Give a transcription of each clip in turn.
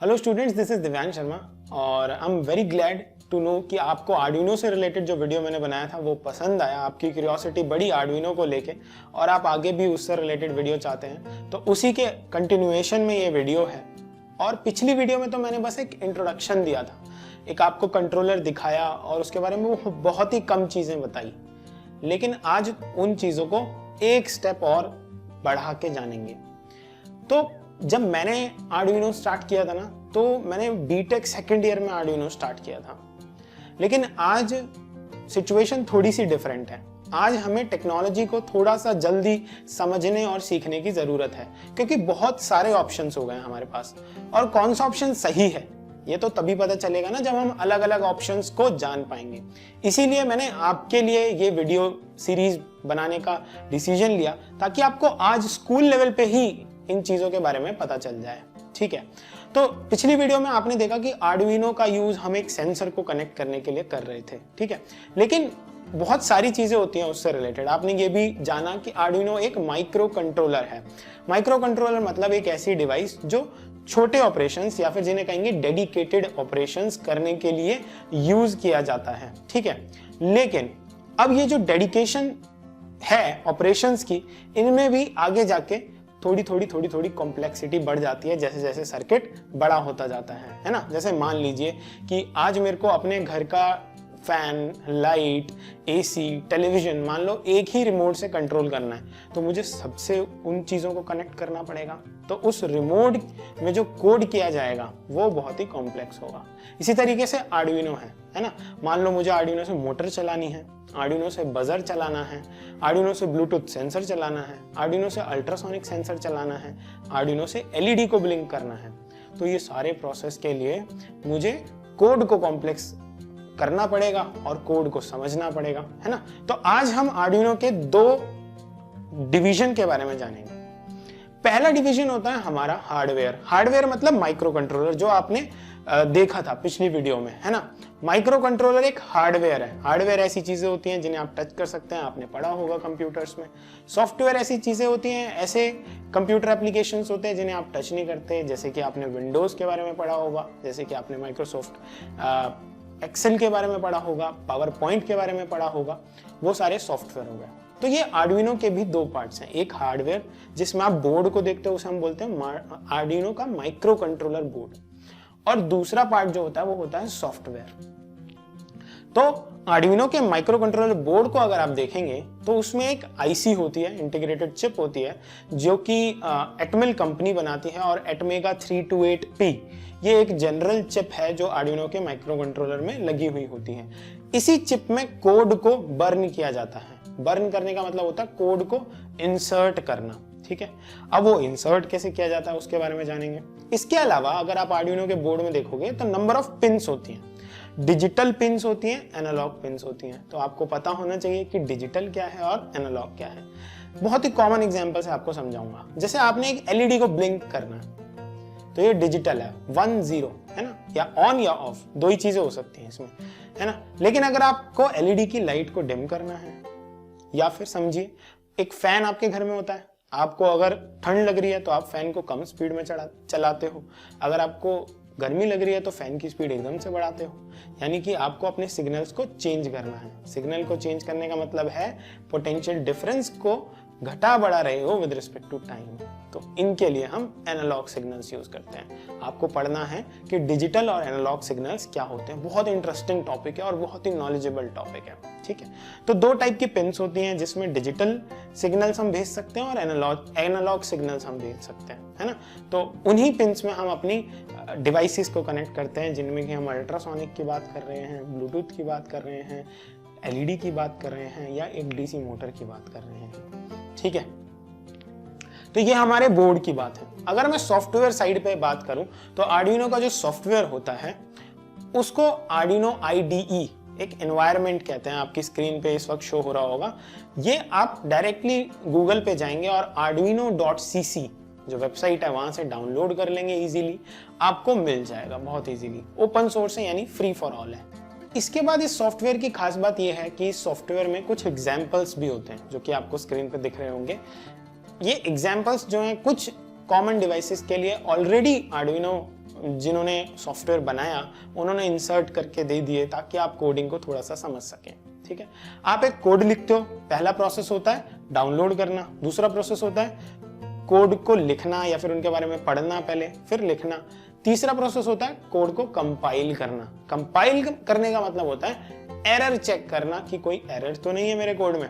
Hello students, this is Divyansh Sharma और I am very glad to know कि आपको Arduino से रिलेटेड जो वीडियो मैंने बनाया था वो पसंद आया। आपकी क्यूरियोसिटी बढ़ी आर्डुइनो को लेके और आप आगे भी उससे रिलेटेड वीडियो चाहते हैं, तो उसी के कंटिन्यूएशन में ये वीडियो है। और पिछली वीडियो में तो मैंने बस एक इंट्रोडक्शन दिया था, एक आपको कंट्रोलर दिखाया और उसके बारे में वो बहुत ही कम चीज़ें बताई। लेकिन आज उन चीज़ों को एक स्टेप और बढ़ा के जानेंगे। तो जब मैंने आर्डुइनो स्टार्ट किया था ना, तो मैंने बीटेक सेकेंड ईयर में आर्डुइनो स्टार्ट किया था। लेकिन आज सिचुएशन थोड़ी सी डिफरेंट है। आज हमें टेक्नोलॉजी को थोड़ा सा जल्दी समझने और सीखने की ज़रूरत है, क्योंकि बहुत सारे ऑप्शंस हो गए हैं हमारे पास। और कौन सा ऑप्शन सही है ये तो तभी पता चलेगा ना जब हम अलग अलग ऑप्शंस को जान पाएंगे। इसीलिए मैंने आपके लिए ये वीडियो सीरीज बनाने का डिसीजन लिया, ताकि आपको आज स्कूल लेवल पे ही इन चीज़ों के बारे में पता चल जाए। ठीक है, तो पिछली वीडियो में आपने देखा कि आर्डुइनो का यूज हम एक सेंसर को कनेक्ट करने के लिए कर रहे थे। ठीक है, लेकिन बहुत सारी चीजें होती हैं उससे रिलेटेड। आपने ये भी जाना कि आर्डुइनो एक माइक्रो कंट्रोलर है। माइक्रो कंट्रोलर मतलब एक ऐसी डिवाइस जो छोटे ऑपरेशंस या फिर जिन्हें कहेंगे डेडिकेटेड ऑपरेशंस करने के लिए यूज किया जाता है। ठीक है, लेकिन अब ये जो डेडिकेशन है ऑपरेशंस की, इनमें भी आगे जाके थोड़ी कॉम्प्लेक्सिटी बढ़ जाती है जैसे जैसे सर्किट बड़ा होता जाता है ना। जैसे मान लीजिए कि आज मेरे को अपने घर का फैन, लाइट, एसी, टेलीविजन मान लो एक ही रिमोट से कंट्रोल करना है, तो मुझे सबसे उन चीज़ों को कनेक्ट करना पड़ेगा। तो उस रिमोट में जो कोड किया जाएगा वो बहुत ही कॉम्प्लेक्स होगा। इसी तरीके से आर्डुइनो है ना। मान लो मुझे आर्डुइनो से मोटर चलानी है, आर्डुइनो से बजर चलाना है, आर्डुइनो से ब्लूटूथ सेंसर चलाना है, आर्डुइनो से अल्ट्रासोनिक सेंसर चलाना है, आर्डुइनो से एलईडी को ब्लिंक करना है। तो ये सारे प्रोसेस के लिए मुझे कोड को कॉम्प्लेक्स करना पड़ेगा और कोड को समझना पड़ेगा, है ना। तो आज हम आर्डुइनो के दो डिवीजन के बारे में जानेंगे। पहला डिवीजन होता है हमारा हार्डवेयर। हार्डवेयर मतलब माइक्रो कंट्रोलर, जो आपने देखा था पिछली वीडियो में, है ना। माइक्रो कंट्रोलर एक हार्डवेयर है। हार्डवेयर ऐसी चीजें होती हैं जिन्हें आप टच कर सकते हैं, आपने पढ़ा होगा कंप्यूटर्स में। सॉफ्टवेयर ऐसी चीजें होती हैं, ऐसे कंप्यूटर एप्लीकेशंस होते हैं जिन्हें आप टच नहीं करते, जैसे कि आपने विंडोज के बारे में पढ़ा होगा, जैसे कि आपने माइक्रोसॉफ्ट एक्सेल के बारे में पढ़ा होगा, पावर पॉइंट के बारे में पढ़ा होगा। वो सारे सॉफ्टवेयर हो गए। तो ये आर्डुइनो के भी दो पार्ट्स हैं। एक हार्डवेयर जिसमें आप बोर्ड को देखते हो, उसे हम बोलते हैं आर्डुइनो का माइक्रो कंट्रोलर बोर्ड, और दूसरा पार्ट जो होता है वो होता है सॉफ्टवेयर। तो आर्डुइनो के माइक्रो कंट्रोलर बोर्ड को अगर आप देखेंगे तो उसमें एक आईसी होती है, इंटीग्रेटेड चिप होती है, जो कि एटमेल कंपनी बनाती है। और एटमेगा 328P ये एक जनरल चिप है जो आर्डुइनो के माइक्रो कंट्रोलर में लगी हुई होती है। इसी चिप में कोड को बर्न किया जाता है। बर्न करने का मतलब होता है कोड को इंसर्ट करना। ठीक है, अब वो इंसर्ट कैसे किया जाता है उसके बारे में जानेंगे। इसके अलावा अगर आप आर्डुइनो के बोर्ड में देखोगे तो नंबर ऑफ पिन्स होती हैं। डिजिटल पिन्स होती हैं, एनालॉग पिन्स होती हैं। तो आपको पता होना चाहिए कि डिजिटल क्या है और एनालॉग क्या है। बहुत ही कॉमन एग्जांपल से आपको समझाऊंगा। जैसे आपने एक एलईडी को ब्लिंक करना है, तो ये डिजिटल है, 1-0, है ना, या ऑन या ऑफ, दो ही चीजें हो सकती हैं इसमें, है ना। लेकिन अगर आपको एलईडी की लाइट को डिम करना है, या फिर समझिए एक फैन आपके घर में होता है, आपको अगर ठंड लग रही है तो आप फैन को कम स्पीड में चलाते हो, अगर आपको गर्मी लग रही है तो फैन की स्पीड एकदम से बढ़ाते हो। यानी कि आपको अपने सिग्नल्स को चेंज करना है। सिग्नल को चेंज करने का मतलब है पोटेंशियल डिफरेंस को घटा बढ़ा रहे हो विद रिस्पेक्ट टू टाइम। तो इनके लिए हम एनालॉग सिग्नल्स यूज करते हैं। आपको पढ़ना है कि डिजिटल और एनालॉग सिग्नल्स क्या होते हैं। बहुत इंटरेस्टिंग टॉपिक है और बहुत ही नॉलेजेबल टॉपिक है। ठीक है, तो दो टाइप की पिन्स होती हैं जिसमें डिजिटल सिग्नल्स हम भेज सकते हैं और एनालॉग सिग्नल्स हम भेज सकते हैं, है ना। तो उन्हीं पिन्स में हम अपनी डिवाइसेस को कनेक्ट करते हैं, जिनमें कि हम अल्ट्रासोनिक की बात कर रहे हैं, ब्लूटूथ की बात कर रहे हैं, एलईडी की बात कर रहे हैं, या एक डीसी मोटर की बात कर रहे हैं। ठीक है, तो ये हमारे बोर्ड की बात है। अगर मैं सॉफ्टवेयर साइड पे बात करूं तो आर्डुइनो का जो सॉफ्टवेयर होता है उसको आर्डुइनो IDE, एक एनवायरनमेंट कहते हैं। आपकी स्क्रीन पे इस वक्त शो हो रहा होगा। ये आप डायरेक्टली गूगल पे जाएंगे और arduino.cc जो वेबसाइट है वहां से डाउनलोड कर लेंगे, इजीली आपको मिल जाएगा, बहुत इजीली। ओपन सोर्स है, यानी फ्री फॉर ऑल है। इसके बाद इस सॉफ्टवेयर की खास बात यह है कि इस सॉफ्टवेयर में कुछ एग्जाम्पल्स भी होते हैं, जो कि आपको स्क्रीन पे दिख रहे होंगे। ये एग्जाम्पल्स जो हैं कुछ कॉमन डिवाइसेस के लिए ऑलरेडी आर्डुइनो जिन्होंने सॉफ्टवेयर बनाया उन्होंने इंसर्ट करके दे दिए ताकि आप कोडिंग को थोड़ा सा समझ सकें। ठीक है, आप एक कोड लिखते हो, पहला प्रोसेस होता है डाउनलोड करना, दूसरा प्रोसेस होता है कोड को लिखना या फिर उनके बारे में पढ़ना पहले फिर लिखना, तीसरा प्रोसेस होता है कोड को कंपाइल करना। कंपाइल करने का मतलब होता है एरर चेक करना कि कोई एरर तो नहीं है मेरे कोड में।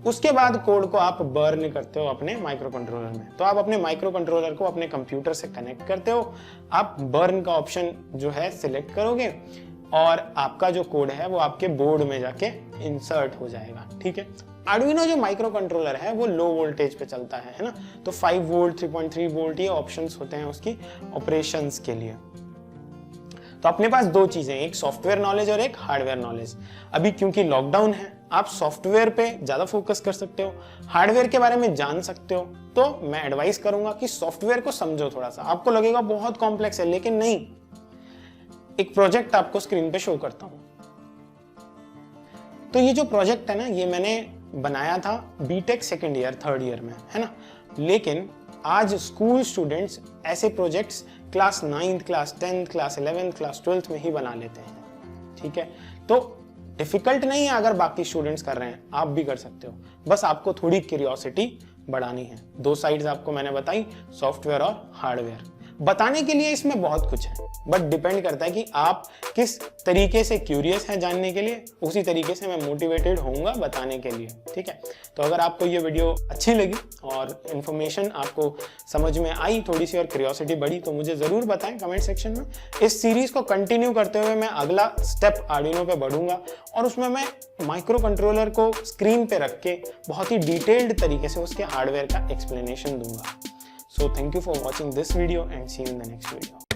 उसके बाद कोड को आप बर्न करते हो अपने माइक्रो कंट्रोलर में। तो आप अपने माइक्रो कंट्रोलर को अपने कंप्यूटर से कनेक्ट करते हो, आप बर्न का ऑप्शन जो है सिलेक्ट करोगे और आपका जो कोड है वो आपके बोर्ड में जाके इंसर्ट हो जाएगा। ठीक है, आर्डुइनो जो माइक्रो कंट्रोलर है वो लो वोल्टेज पे चलता है ना, तो 5 वोल्ट 3.3 वोल्ट ये ऑप्शंस होते हैं उसकी ऑपरेशंस के लिए। तो अपने पास दो चीजें, एक सॉफ्टवेयर नॉलेज और एक हार्डवेयर नॉलेज। अभी क्योंकि लॉकडाउन है आप सॉफ्टवेयर पे ज्यादा फोकस कर सकते हो, हार्डवेयर के बारे में जान सकते हो। तो मैं एडवाइस करूंगा कि सॉफ्टवेयर को समझो थोड़ा सा। आपको लगेगा बहुत कॉम्प्लेक्स है, लेकिन नहीं। एक प्रोजेक्ट आपको स्क्रीन पे शो करता हूं। तो ये जो प्रोजेक्ट है ना, ये मैंने बनाया था BTech second year third year में, है ना। लेकिन आज स्कूल स्टूडेंट्स ऐसे projects class 9th class 10th class 11th class 12th में ही बना लेते हैं। ठीक है, तो डिफिकल्ट नहीं है, अगर बाकी स्टूडेंट्स कर रहे हैं आप भी कर सकते हो। बस आपको थोड़ी क्यूरियोसिटी बढ़ानी है। दो साइड्स आपको मैंने बताई, सॉफ्टवेयर और हार्डवेयर। बताने के लिए इसमें बहुत कुछ है, बट डिपेंड करता है कि आप किस तरीके से क्यूरियस हैं जानने के लिए, उसी तरीके से मैं मोटिवेटेड होऊंगा बताने के लिए। ठीक है, तो अगर आपको ये वीडियो अच्छी लगी और इन्फॉर्मेशन आपको समझ में आई थोड़ी सी और क्यूरियोसिटी बढ़ी, तो मुझे जरूर बताएं कमेंट सेक्शन में। इस सीरीज को कंटिन्यू करते हुए मैं अगला स्टेप आर्डिनो पे बढ़ूंगा और उसमें मैं माइक्रो कंट्रोलर को स्क्रीन पे रख के बहुत ही डिटेल्ड तरीके से उसके हार्डवेयर का एक्सप्लेनेशन दूंगा। So thank you for watching this video and see you in the next video.